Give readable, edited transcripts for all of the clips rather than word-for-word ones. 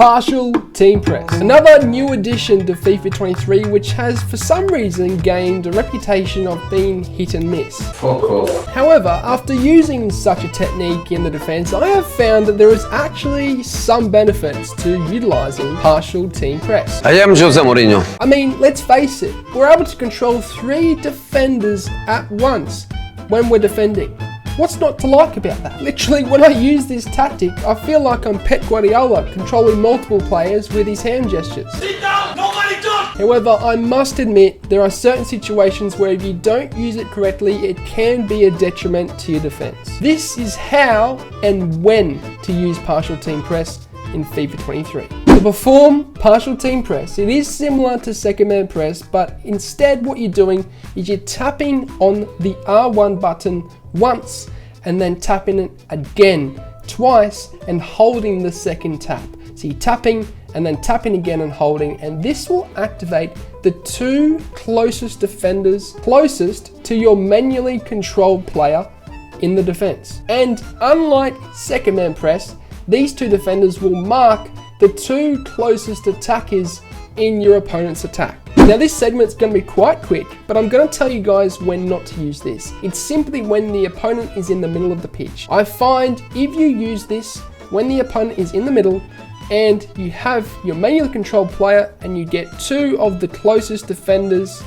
Partial team press. Another new addition to FIFA 23, which has for some reason gained a reputation of being hit and miss. Fuck off. However, after using such a technique in the defense, I have found that there is actually some benefits to utilizing partial team press. I am Jose Mourinho. I mean, let's face it, we're able to control 3 defenders at once when we're defending. What's not to like about that? Literally, when I use this tactic, I feel like I'm Pep Guardiola controlling multiple players with his hand gestures. Sit down! Nobody talk! However, I must admit, there are certain situations where if you don't use it correctly, it can be a detriment to your defense. This is how and when to use partial team press in FIFA 23. To perform partial team press, it is similar to second man press, but instead what you're doing is you're tapping on the R1 button once and then tapping it again twice and holding the second tap. So you're tapping and then tapping again and holding, and this will activate the 2 closest defenders closest to your manually controlled player in the defense. And unlike second man press, these 2 defenders will mark the 2 closest attackers in your opponent's attack. Now this segment's going to be quite quick, but I'm going to tell you guys when not to use this. It's simply when the opponent is in the middle of the pitch. I find if you use this when the opponent is in the middle and you have your manually controlled player and you get 2 of the closest defenders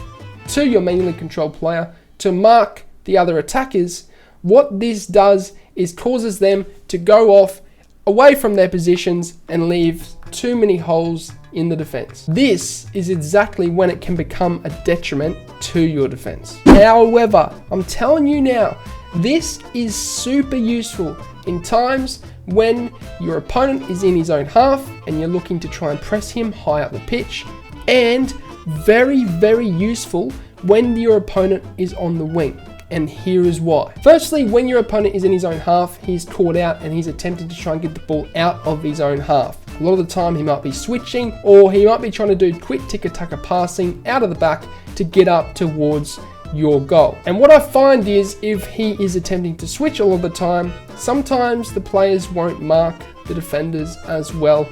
to your manually controlled player to mark the other attackers, what this does is causes them to go off away from their positions and leave too many holes in the defense. This is exactly when it can become a detriment to your defense. However, I'm telling you now, this is super useful in times when your opponent is in his own half and you're looking to try and press him high up the pitch, and very, very useful when your opponent is on the wing. And here is why. Firstly, when your opponent is in his own half, he's caught out and he's attempting to try and get the ball out of his own half. A lot of the time he might be switching, or he might be trying to do quick tiki-taka passing out of the back to get up towards your goal. And what I find is if he is attempting to switch all of the time, sometimes the players won't mark the defenders as well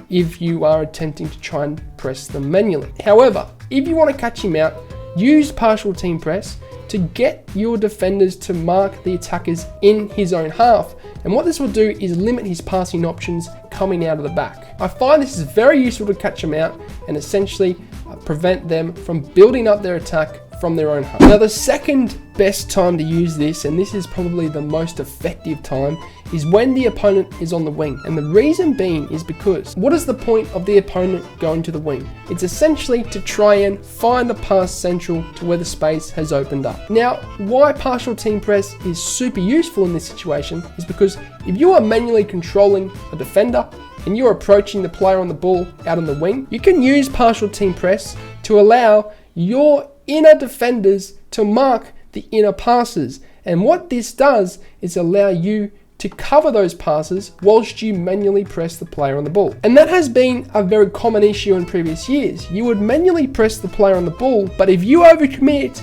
if you are attempting to try and press them manually. However, if you want to catch him out, use partial team press to get your defenders to mark the attackers in his own half. And what this will do is limit his passing options coming out of the back. I find this is very useful to catch them out and essentially prevent them from building up their attack from their own half. Now the second best time to use this, and this is probably the most effective time, is when the opponent is on the wing. And the reason being is because what is the point of the opponent going to the wing? It's essentially to try and find a pass central to where the space has opened up. Now, why partial team press is super useful in this situation is because if you are manually controlling a defender and you're approaching the player on the ball out on the wing, you can use partial team press to allow your inner defenders to mark the inner passes. And what this does is allow you to cover those passes whilst you manually press the player on the ball. And that has been a very common issue in previous years. You would manually press the player on the ball, but if you overcommit,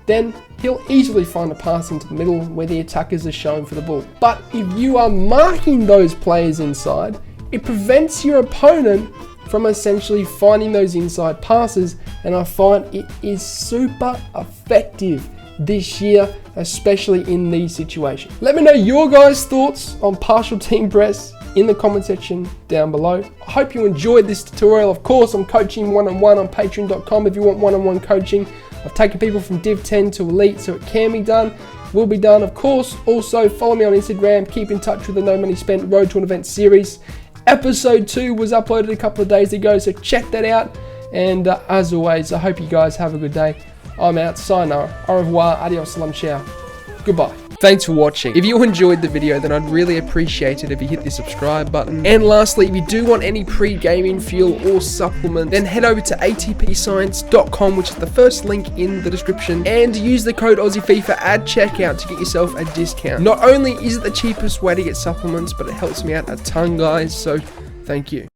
then he'll easily find a pass into the middle where the attackers are showing for the ball. But if you are marking those players inside, it prevents your opponent from essentially finding those inside passes, and I find it is super effective this year, especially in these situations. Let me know your guys' thoughts on partial team press in the comment section down below. I hope you enjoyed this tutorial. Of course, I'm coaching one-on-one on patreon.com if you want one-on-one coaching. I've taken people from Div 10 to Elite, so it can be done, will be done. Of course, also follow me on Instagram, keep in touch with the No Money Spent Road to an Event series. Episode 2 was uploaded a couple of days ago, so check that out. And as always, I hope you guys have a good day. I'm out. Sayonara. Au revoir. Adios. Salam. Ciao. Goodbye. Thanks for watching. If you enjoyed the video, then I'd really appreciate it if you hit the subscribe button. And lastly, if you do want any pre-gaming fuel or supplement, then head over to atpscience.com, which is the first link in the description, and use the code AussieFIFA at checkout to get yourself a discount. Not only is it the cheapest way to get supplements, but it helps me out a ton, guys, so thank you.